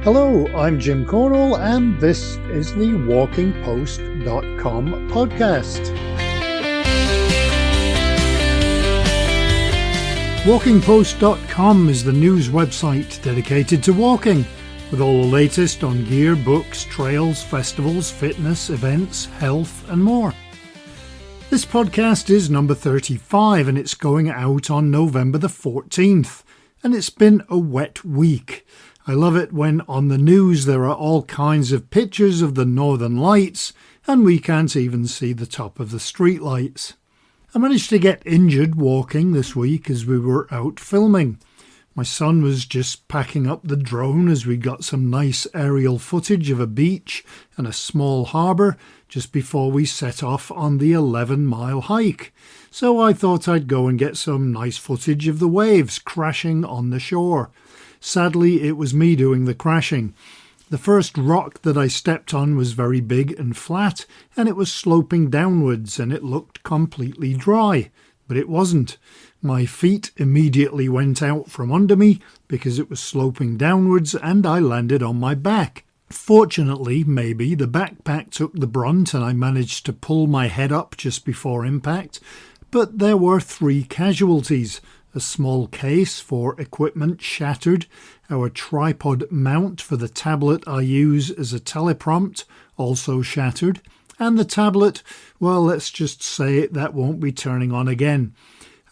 Hello, I'm Jim Cornwall, and this is the WalkingPost.com podcast. WalkingPost.com is the news website dedicated to walking, with all the latest on gear, books, trails, festivals, fitness, events, health, and more. This podcast is number 35, and it's going out on November the 14th, and it's been a wet week. I love it when on the news there are all kinds of pictures of the northern lights and we can't even see the top of the street lights. I managed to get injured walking this week as we were out filming. My son was just packing up the drone as we got some nice aerial footage of a beach and a small harbour just before we set off on the 11-mile hike. So I thought I'd go and get some nice footage of the waves crashing on the shore. Sadly, it was me doing the crashing. The first rock that I stepped on was very big and flat, and it was sloping downwards, and it looked completely dry. But it wasn't. My feet immediately went out from under me because it was sloping downwards, and I landed on my back. Fortunately, maybe, the backpack took the brunt and I managed to pull my head up just before impact, but there were 3 casualties. A small case for equipment shattered, our tripod mount for the tablet I use as a teleprompt also shattered, and the tablet, well, let's just say that won't be turning on again.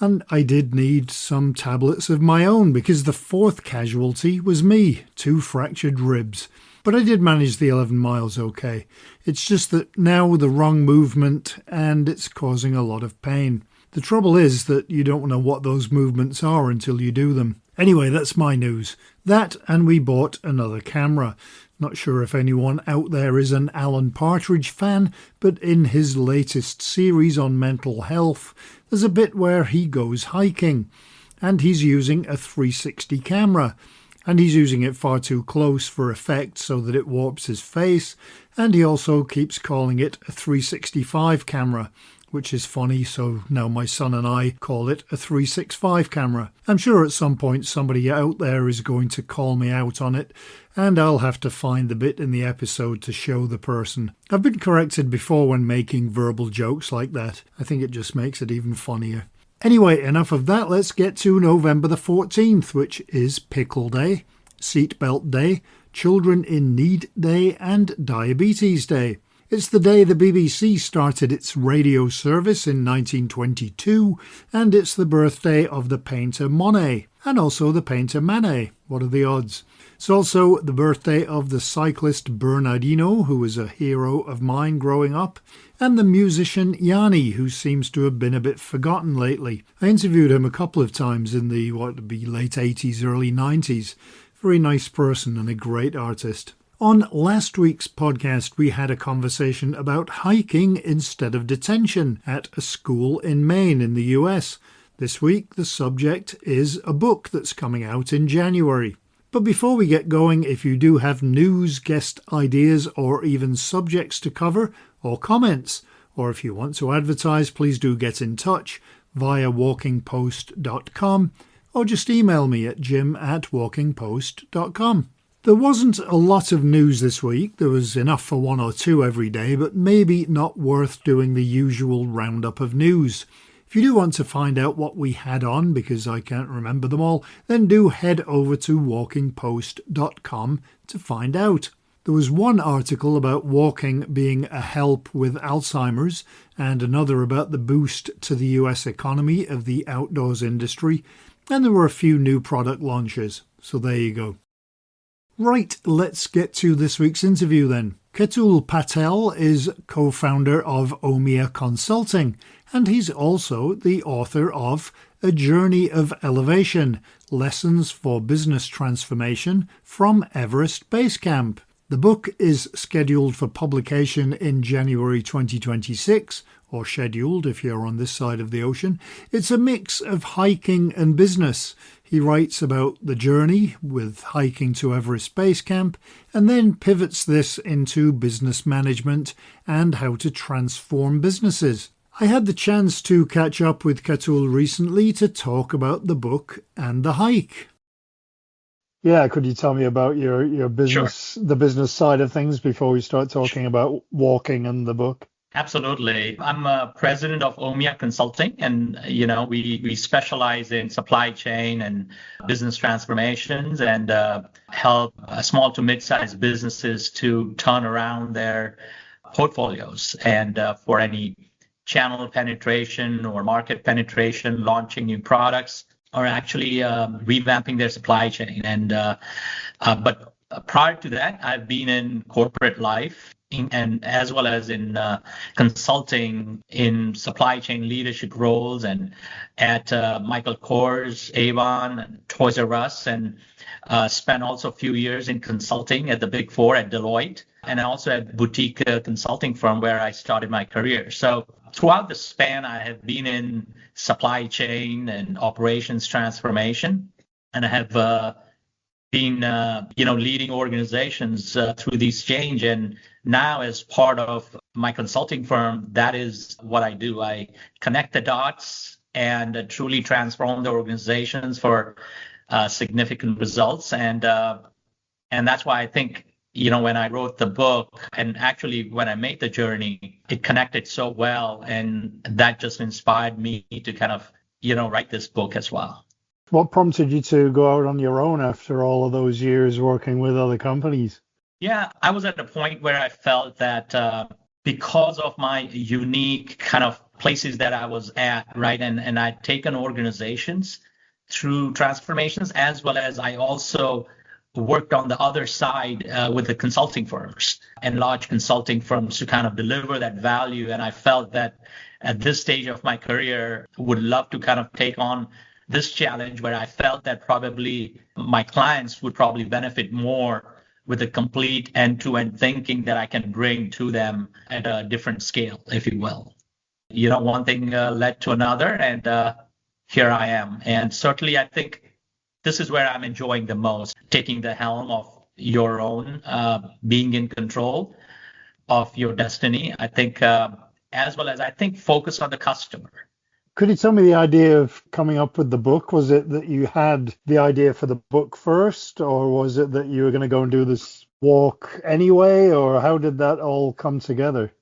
And I did need some tablets of my own because the 4th casualty was me, 2 fractured ribs. But I did manage the 11 miles okay. It's just that now the wrong movement and it's causing a lot of pain. The trouble is that you don't know what those movements are until you do them. Anyway, that's my news. That, and we bought another camera. Not sure if anyone out there is an Alan Partridge fan, but in his latest series on mental health, there's a bit where he goes hiking, and he's using a 360 camera. And he's using it far too close for effect so that it warps his face, and he also keeps calling it a 365 camera. Which is funny, so now my son and I call it a 365 camera. I'm sure at some point somebody out there is going to call me out on it, and I'll have to find the bit in the episode to show the person. I've been corrected before when making verbal jokes like that. I think it just makes it even funnier. Anyway, enough of that. Let's get to November the 14th, which is Pickle Day, Seatbelt Day, Children in Need Day, and Diabetes Day. It's the day the BBC started its radio service in 1922, and it's the birthday of the painter Monet, and also the painter Manet. What are the odds? It's also the birthday of the cyclist Bernardino, who was a hero of mine growing up, and the musician Yanni, who seems to have been a bit forgotten lately. I interviewed him a couple of times in the, what would be, late 80s, early 90s. Very nice person and a great artist. On last week's podcast, we had a conversation about hiking instead of detention at a school in Maine in the US. This week, the subject is a book that's coming out in January. But before we get going, if you do have news, guest ideas, or even subjects to cover, or comments, or if you want to advertise, please do get in touch via walkingpost.com, or just email me at jim@walkingpost.com. There wasn't a lot of news this week. There was enough for 1 or 2 every day, but maybe not worth doing the usual roundup of news. If you do want to find out what we had on, because I can't remember them all, then do head over to walkingpost.com to find out. There was one article about walking being a help with Alzheimer's, and another about the boost to the US economy of the outdoors industry, and there were a few new product launches. So there you go. Right, let's get to this week's interview then. Ketul Patel is co-founder of OMIIA Consulting, and he's also the author of A Journey of Elevation, Lessons for Business Transformation from Everest Base Camp. The book is scheduled for publication in January 2026, or scheduled if you're on this side of the ocean. It's a mix of hiking and business. He writes about the journey with hiking to Everest Base Camp and then pivots this into business management and how to transform businesses. I had the chance to catch up with Ketul recently to talk about the book and the hike. Yeah, could you tell me about your Sure. business, the business side of things before we start talking about walking and the book? Absolutely. I'm a president of OMIIA Consulting, and we specialize in supply chain and business transformations and help small to mid-sized businesses to turn around their portfolios and for any channel penetration or market penetration, launching new products, or actually revamping their supply chain. But prior to that, I've been in corporate life and as well as in consulting in supply chain leadership roles and at Michael Kors, Avon, and Toys R Us, and spent also a few years in consulting at the Big Four at Deloitte, and also at boutique consulting firm where I started my career. So throughout the span, I have been in supply chain and operations transformation, and I have been leading organizations through these change. And now as part of my consulting firm, that is what I do. I connect the dots and truly transform the organizations for significant results. And that's why I think when I wrote the book, and actually when I made the journey, it connected so well, and that just inspired me to kind of write this book as well. What prompted you to go out on your own after all of those years working with other companies? Yeah, I was at a point where I felt that because of my unique kind of places that I was at, right, and I'd taken organizations through transformations, as well as I also worked on the other side with the consulting firms and large consulting firms to kind of deliver that value. And I felt that at this stage of my career, would love to kind of take on this challenge where I felt that probably my clients would probably benefit more with the complete end-to-end thinking that I can bring to them at a different scale, if you will. One thing led to another, and here I am. And certainly, I think this is where I'm enjoying the most, taking the helm of your own, being in control of your destiny. I think, as well as I think, focus on the customer. Could you tell me the idea of coming up with the book? Was it that you had the idea for the book first, or was it that you were going to go and do this walk anyway, or how did that all come together?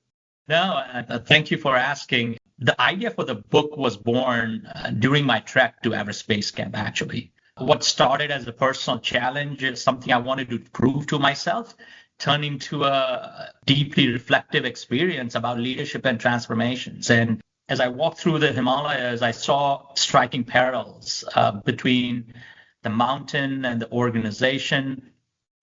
No, thank you for asking. The idea for the book was born during my trek to Everest Base Camp, actually. What started as a personal challenge is something I wanted to prove to myself, turned into a deeply reflective experience about leadership and transformations. And as I walked through the Himalayas, I saw striking parallels between the mountain and the organization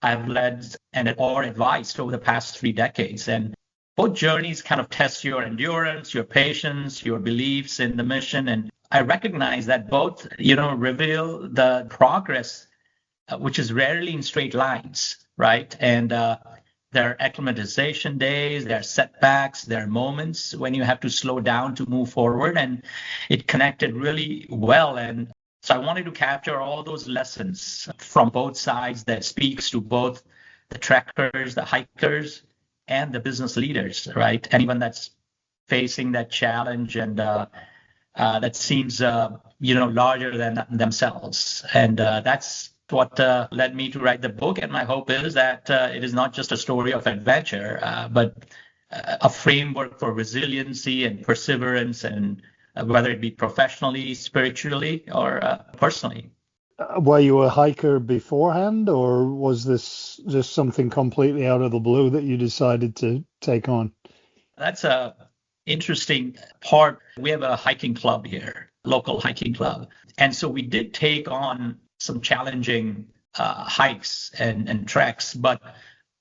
I've led and or advised over the past 3 decades. And both journeys kind of test your endurance, your patience, your beliefs in the mission. And I recognize that both, reveal the progress, which is rarely in straight lines, right? And there are acclimatization days, there are setbacks, there are moments when you have to slow down to move forward. And it connected really well. And so I wanted to capture all those lessons from both sides that speaks to both the trekkers, the hikers, and the business leaders, right? Anyone that's facing that challenge and that seems, larger than themselves. And that's what led me to write the book. And my hope is that it is not just a story of adventure, but a framework for resiliency and perseverance, and whether it be professionally, spiritually, or personally. Were you a hiker beforehand, or was this just something completely out of the blue that you decided to take on? That's a interesting part. We have a hiking club here, local hiking club. And so we did take on some challenging hikes and treks, but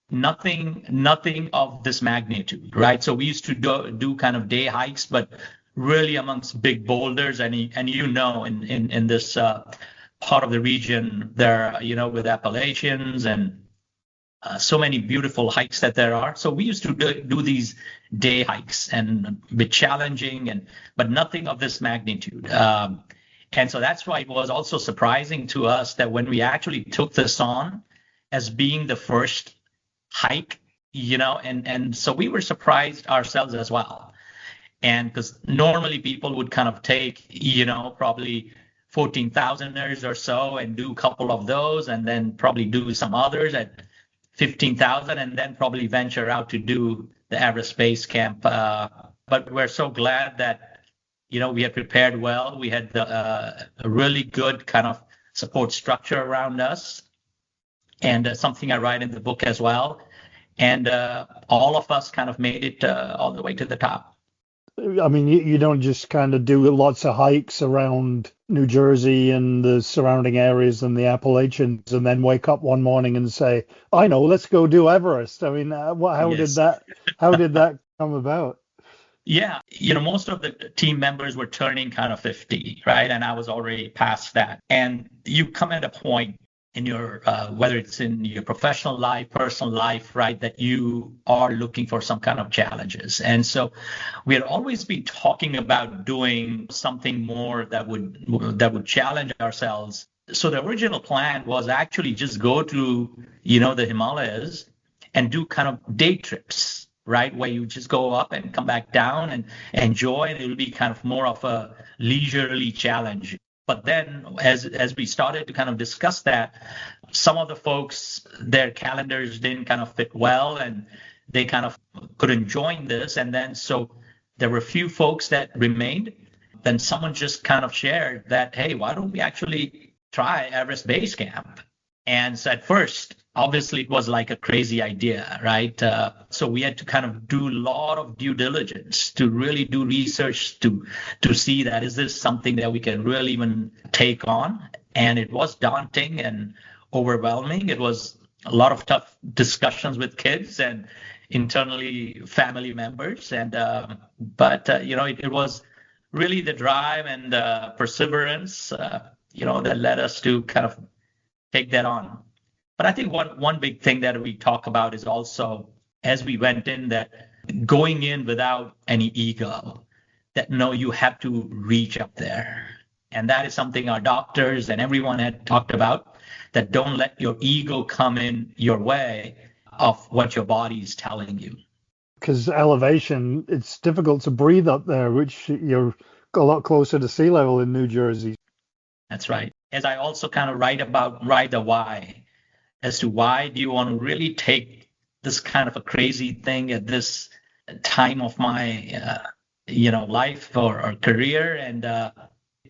nothing of this magnitude, right? So we used to do kind of day hikes, but really amongst big boulders. And in this part of the region, there, with Appalachians and so many beautiful hikes that there are. So we used to do these day hikes and be challenging, but nothing of this magnitude. And so that's why it was also surprising to us that when we actually took this on as being the first hike, and so we were surprised ourselves as well. And because normally people would kind of take, probably 14,000ers or so and do a couple of those, and then probably do some others at 15,000, and then probably venture out to do the Everest Base Camp. But we're so glad that, we had prepared well. We had a really good kind of support structure around us, and something I write in the book as well. And all of us kind of made it all the way to the top. I mean, you don't just kind of do lots of hikes around New Jersey and the surrounding areas and the Appalachians and then wake up one morning and say, I know, let's go do Everest. I mean, how Yes. did that come about? Yeah, most of the team members were turning kind of 50, right? And I was already past that. And you come at a point in your, whether it's in your professional life, personal life, right, that you are looking for some kind of challenges. And so we had always been talking about doing something more that would challenge ourselves. So the original plan was actually just go to, the Himalayas and do kind of day trips, right, where you just go up and come back down and enjoy, and it'll be kind of more of a leisurely challenge. But then as we started to kind of discuss that, some of the folks, their calendars didn't kind of fit well, and they kind of couldn't join this. And then so there were a few folks that remained. Then someone just kind of shared that, hey, why don't we actually try Everest Base Camp? And so at first, obviously, it was like a crazy idea, right? So we had to kind of do a lot of due diligence to really do research to see that is this something that we can really even take on? And it was daunting and overwhelming. It was a lot of tough discussions with kids and internally family members. And it was really the drive and perseverance, that led us to kind of take that on. But I think one big thing that we talk about is also, as we went in, that going in without any ego, that no, you have to reach up there. And that is something our doctors and everyone had talked about, that don't let your ego come in your way of what your body is telling you. Because elevation, it's difficult to breathe up there, which you're a lot closer to sea level in New Jersey. That's right. As I also kind of write the why, as to why do you want to really take this kind of a crazy thing at this time of my, life or career. And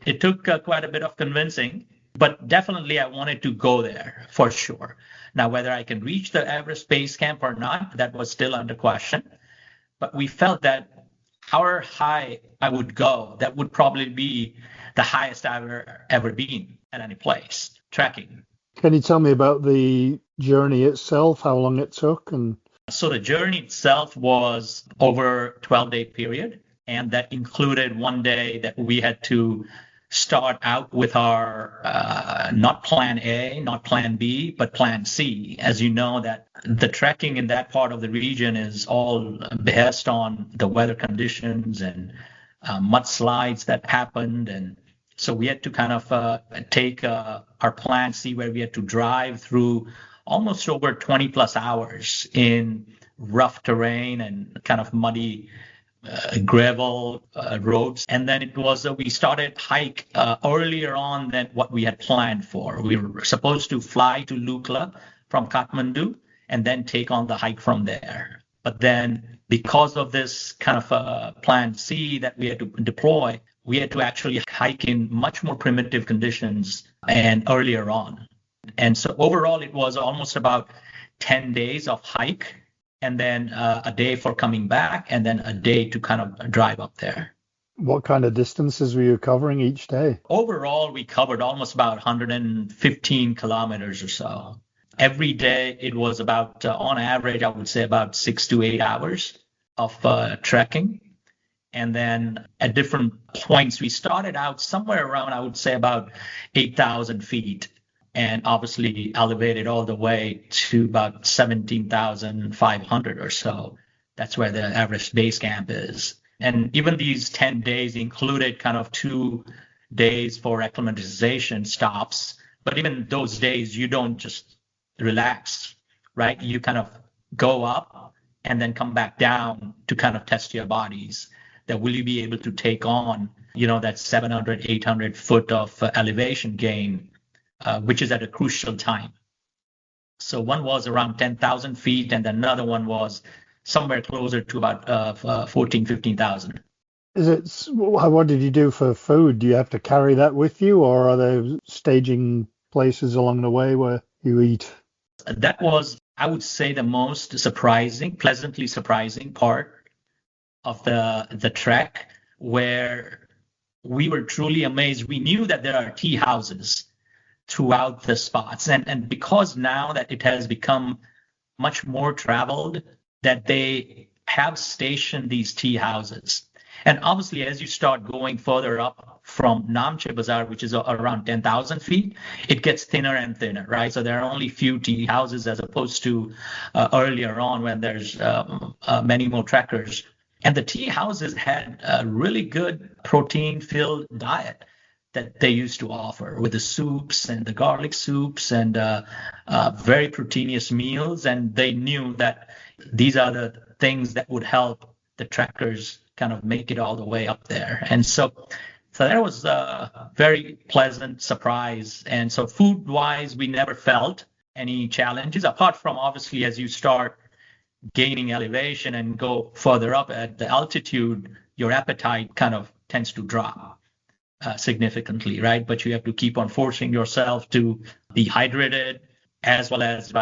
it took quite a bit of convincing, but definitely I wanted to go there for sure. Now, whether I can reach the Everest Base Camp or not, that was still under question. But we felt that however high I would go, that would probably be the highest I've ever been at any place, trekking. Can you tell me about the journey itself, how long it took? So the journey itself was over a 12-day period, and that included one day that we had to start out with our not plan A, not plan B, but plan C. As you know, that the trekking in that part of the region is all based on the weather conditions and mudslides that happened. And so we had to kind of take our plan C, where we had to drive through almost over 20 plus hours in rough terrain and kind of muddy gravel roads. And then it was we started hike earlier on than what we had planned for. We were supposed to fly to Lukla from Kathmandu and then take on the hike from there. But then because of this kind of plan C that we had to deploy, we had to actually hike in much more primitive conditions and earlier on. And so overall, it was almost about 10 days of hike, and then a day for coming back, and then a day to kind of drive up there. What kind of distances were you covering each day? Overall, we covered almost about 115 kilometers or so. Every day, it was about, on average, I would say about 6 to 8 hours of trekking. And then at different points, we started out somewhere around, I would say, about 8,000 feet. And obviously elevated all the way to about 17,500 or so. That's where the Everest Base Camp is. And even these 10 days included kind of 2 days for acclimatization stops. But even those days, you don't just relax, right? You kind of go up and then come back down to kind of test your bodies. That will you be able to take on that 700, 800 foot of elevation gain, which is at a crucial time. So one was around 10,000 feet, and another one was somewhere closer to about 14, 15,000. What did you do for food? Do you have to carry that with you, or are there staging places along the way where you eat? That was, I would say, the most pleasantly surprising part of the trek, where we were truly amazed. We knew that there are tea houses throughout the spots. And because now that it has become much more traveled, that they have stationed these tea houses. And obviously, as you start going further up from Namche Bazaar, which is around 10,000 feet, it gets thinner and thinner, right? So there are only few tea houses as opposed to earlier on when there's many more trekkers. And the tea houses had a really good protein-filled diet that they used to offer with the soups and the garlic soups and very proteinous meals. And they knew that these are the things that would help the trekkers kind of make it all the way up there. And so that was a very pleasant surprise. And so food-wise, we never felt any challenges, apart from obviously as you start gaining elevation and go further up at the altitude, your appetite kind of tends to drop significantly, right? But you have to keep on forcing yourself to be hydrated as well as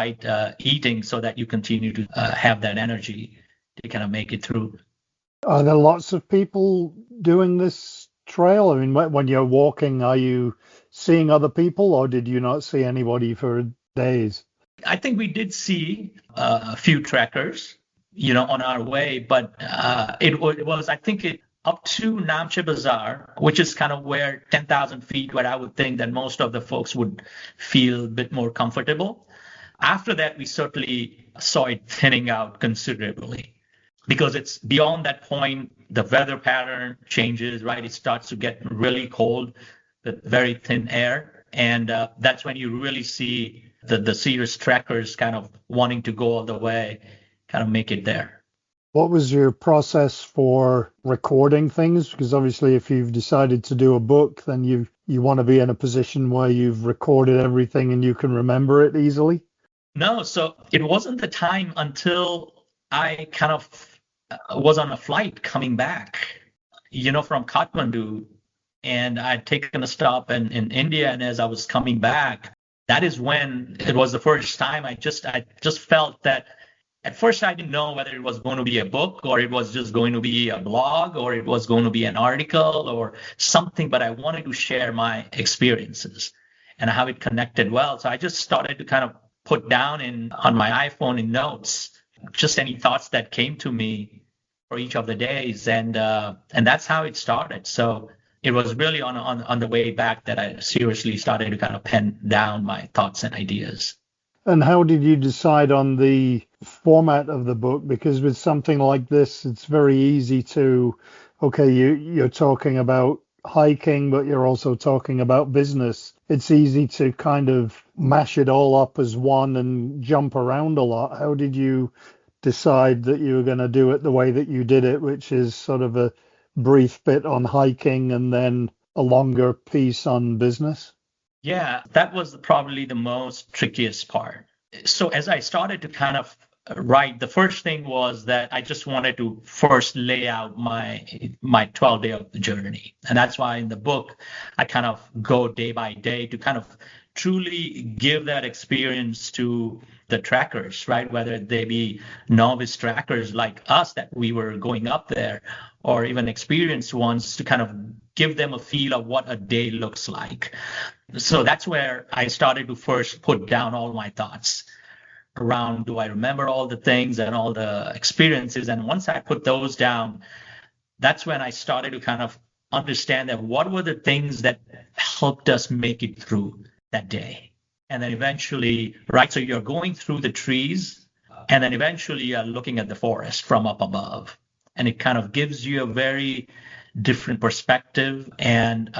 eating so that you continue to have that energy to kind of make it through. Are there lots of people doing this trail? I mean, when you're walking, are you seeing other people, or did you not see anybody for days? I think we did see a few trekkers, on our way, but it was, I think, up to Namche Bazaar, which is kind of where 10,000 feet, where I would think that most of the folks would feel a bit more comfortable. After that, we certainly saw it thinning out considerably, because it's beyond that point, the weather pattern changes, right? It starts to get really cold with very thin air. And that's when you really see the serious trekkers kind of wanting to go all the way, kind of make it there. What was your process for recording things? Because obviously if you've decided to do a book, then you want to be in a position where you've recorded everything and you can remember it easily. No, so it wasn't the time until I kind of was on a flight coming back, from Kathmandu, and I'd taken a stop in India. And as I was coming back, that is when it was the first time I just felt that at first I didn't know whether it was going to be a book or it was just going to be a blog or it was going to be an article or something, but I wanted to share my experiences and how it connected well. So I just started to kind of put down on my iPhone in notes just any thoughts that came to me for each of the days, and that's how it started. So it was really on the way back that I seriously started to kind of pen down my thoughts and ideas. And how did you decide on the format of the book? Because with something like this, it's very easy to, okay, you're talking about hiking, but you're also talking about business. It's easy to kind of mash it all up as one and jump around a lot. How did you decide that you were going to do it the way that you did it, which is sort of a brief bit on hiking and then a longer piece on business? Yeah, that was probably the most trickiest part. So as I started to kind of write, the first thing was that I just wanted to first lay out my 12-day of the journey. And that's why in the book, I kind of go day by day to kind of truly give that experience to the trackers, right? Whether they be novice trackers like us that we were going up there, or even experienced ones, to kind of give them a feel of what a day looks like. So that's where I started to first put down all my thoughts around, do I remember all the things and all the experiences? And once I put those down, that's when I started to kind of understand that what were the things that helped us make it through that day. And then eventually, right, so you're going through the trees, and then eventually you're looking at the forest from up above. And it kind of gives you a very different perspective and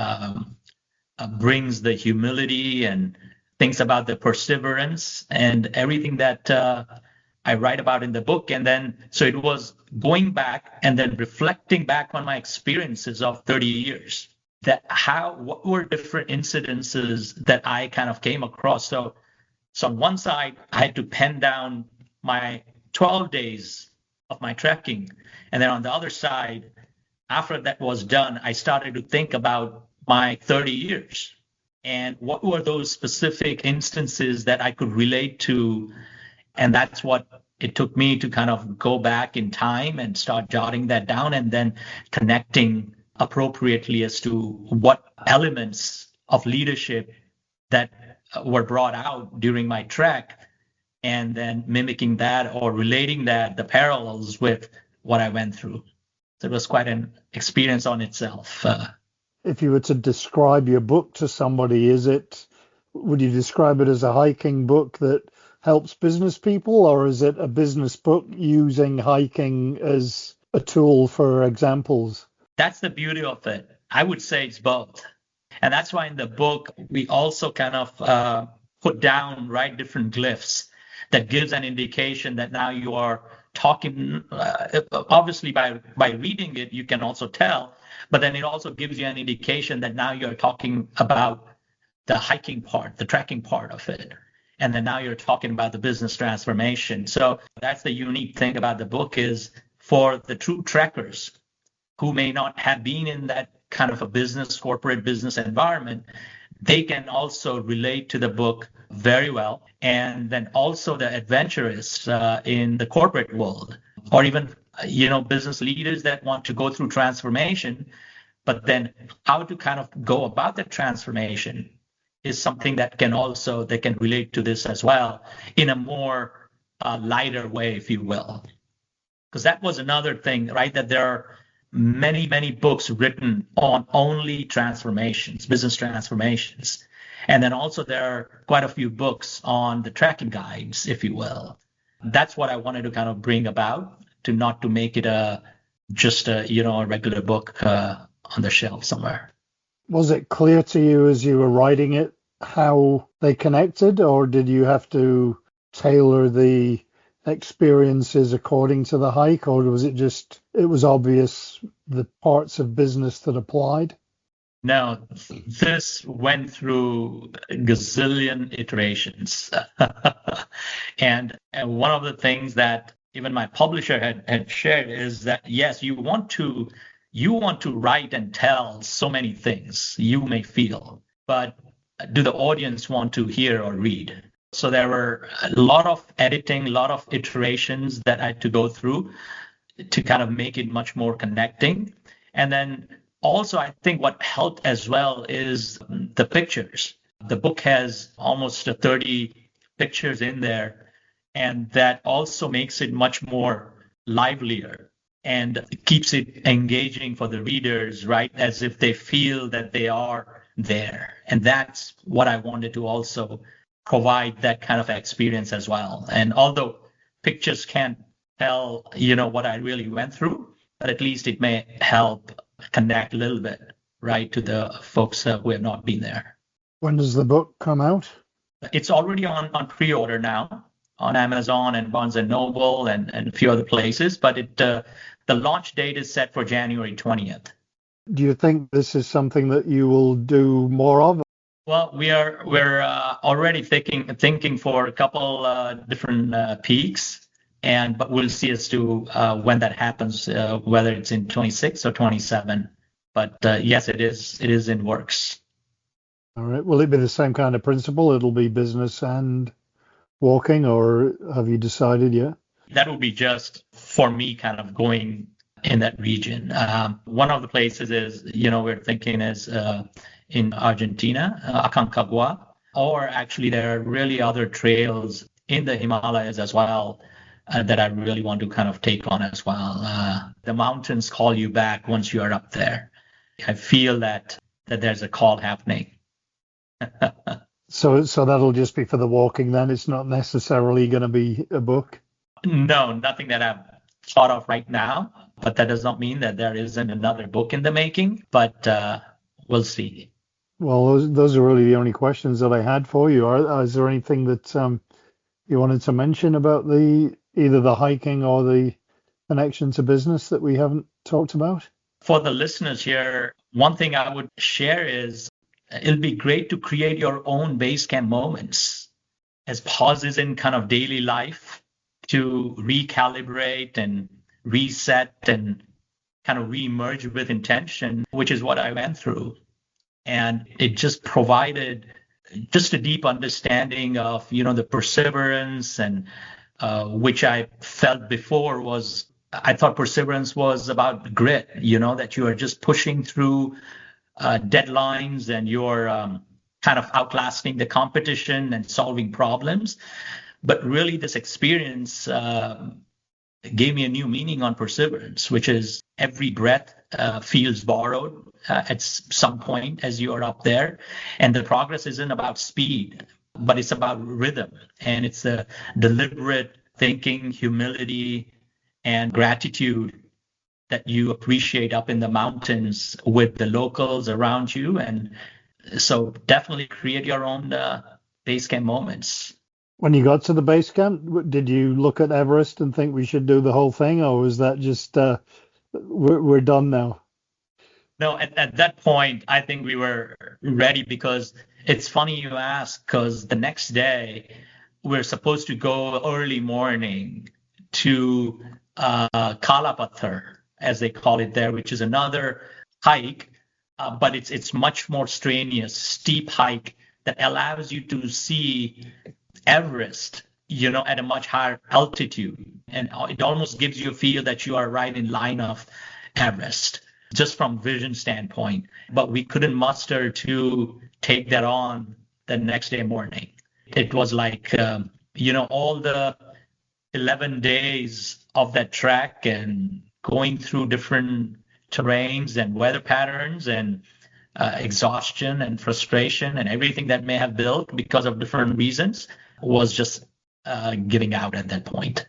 brings the humility and thinks about the perseverance and everything that I write about in the book. And then, so it was going back and then reflecting back on my experiences of 30 years, what were different incidences that I kind of came across. So on one side, I had to pen down my 12 days of my trekking. And then on the other side, after that was done, I started to think about my 30 years and what were those specific instances that I could relate to. And that's what it took me to kind of go back in time and start jotting that down and then connecting appropriately as to what elements of leadership that were brought out during my trek, and then mimicking that or relating that, the parallels with what I went through. So it was quite an experience on itself. If you were to describe your book to somebody, would you describe it as a hiking book that helps business people, or is it a business book using hiking as a tool for examples? That's the beauty of it. I would say it's both. And that's why in the book, we also kind of put down, right, different glyphs that gives an indication that now you are talking, obviously by reading it, you can also tell, but then it also gives you an indication that now you're talking about the hiking part, the trekking part of it. And then now you're talking about the business transformation. So that's the unique thing about the book is for the true trekkers who may not have been in that kind of a corporate business environment, they can also relate to the book very well. And then also the adventurous in the corporate world, or even, business leaders that want to go through transformation, but then how to kind of go about the transformation is something that they can relate to this as well in a more lighter way, if you will. Because that was another thing, right? That there are many, many books written on only transformations, business transformations. And then also there are quite a few books on the tracking guides, if you will. That's what I wanted to kind of bring about, not to make it just a regular book on the shelf somewhere. Was it clear to you as you were writing it how they connected, or did you have to tailor the experiences according to the hike, or was it was obvious the parts of business that applied? No, this went through a gazillion iterations. And one of the things that even my publisher had shared is that, yes, you want to write and tell so many things you may feel, but do the audience want to hear or read? So there were a lot of editing, a lot of iterations that I had to go through to kind of make it much more connecting. And then also, I think what helped as well is the pictures. The book has almost 30 pictures in there, and that also makes it much more livelier and keeps it engaging for the readers, right? As if they feel that they are there. And that's what I wanted to also provide, that kind of experience as well. And although pictures can't tell, what I really went through, but at least it may help connect a little bit, right, to the folks who have not been there. When does the book come out? It's already on pre-order now on Amazon and Barnes & Noble and a few other places, but the launch date is set for January 20th. Do you think this is something that you will do more of? Well, we're already thinking for a couple different peaks, but we'll see as to when that happens, whether it's in 26 or 27. But yes, it is in works. All right. Will it be the same kind of principle? It'll be business and walking, or have you decided yet? That will be just for me kind of going in that region. One of the places is, we're thinking is in Argentina, Aconcagua, or actually there are really other trails in the Himalayas as well that I really want to kind of take on as well. The mountains call you back once you are up there. I feel that there's a call happening. So that'll just be for the walking then? It's not necessarily going to be a book? No, nothing that I've thought of right now, but that does not mean that there isn't another book in the making, but we'll see. Well, those are really the only questions that I had for you. Is there anything that you wanted to mention about the either the hiking or the connection to business that we haven't talked about? For the listeners here, one thing I would share is it'll be great to create your own base camp moments as pauses in kind of daily life to recalibrate and reset and kind of reemerge with intention, which is what I went through. And it just provided just a deep understanding of, the perseverance and which I felt before was, I thought perseverance was about grit, that you are just pushing through deadlines and you're kind of outlasting the competition and solving problems. But really this experience gave me a new meaning on perseverance, which is every breath feels borrowed at some point as you are up there. And the progress isn't about speed, but it's about rhythm. And it's a deliberate thinking, humility, and gratitude that you appreciate up in the mountains with the locals around you. And so definitely create your own base camp moments. When you got to the base camp, did you look at Everest and think we should do the whole thing, or was that just we're done now? No, at that point, I think we were ready, because it's funny you ask, because the next day we're supposed to go early morning to Kalapathar, as they call it there, which is another hike, but it's much more strenuous, steep hike that allows you to see Everest, at a much higher altitude. And it almost gives you a feel that you are right in line of Everest, just from vision standpoint. But we couldn't muster to take that on the next day morning. It was like, all the 11 days of that trek and going through different terrains and weather patterns and exhaustion and frustration and everything that may have built because of different reasons was just giving out at that point.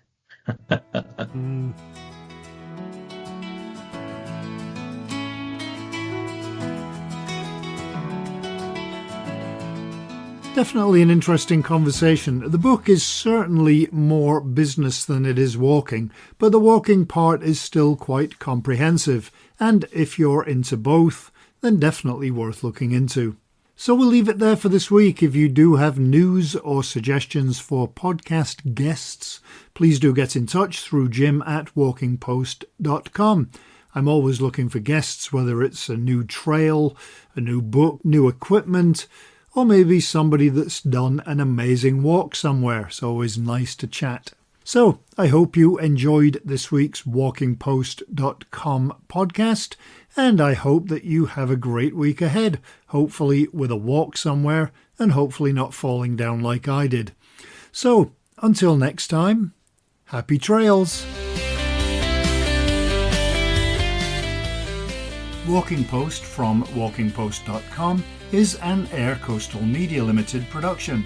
Definitely an interesting conversation. The book is certainly more business than it is walking, but the walking part is still quite comprehensive, and if you're into both, then definitely worth looking into. So we'll leave it there for this week. If you do have news or suggestions for podcast guests, please do get in touch through jim@walkingpost.com. I'm always looking for guests, whether it's a new trail, a new book, new equipment, or maybe somebody that's done an amazing walk somewhere. It's always nice to chat. So I hope you enjoyed this week's walkingpost.com podcast, and I hope that you have a great week ahead, hopefully with a walk somewhere and hopefully not falling down like I did. So until next time, happy trails. Walking Post from walkingpost.com is an Air Coastal Media Limited production.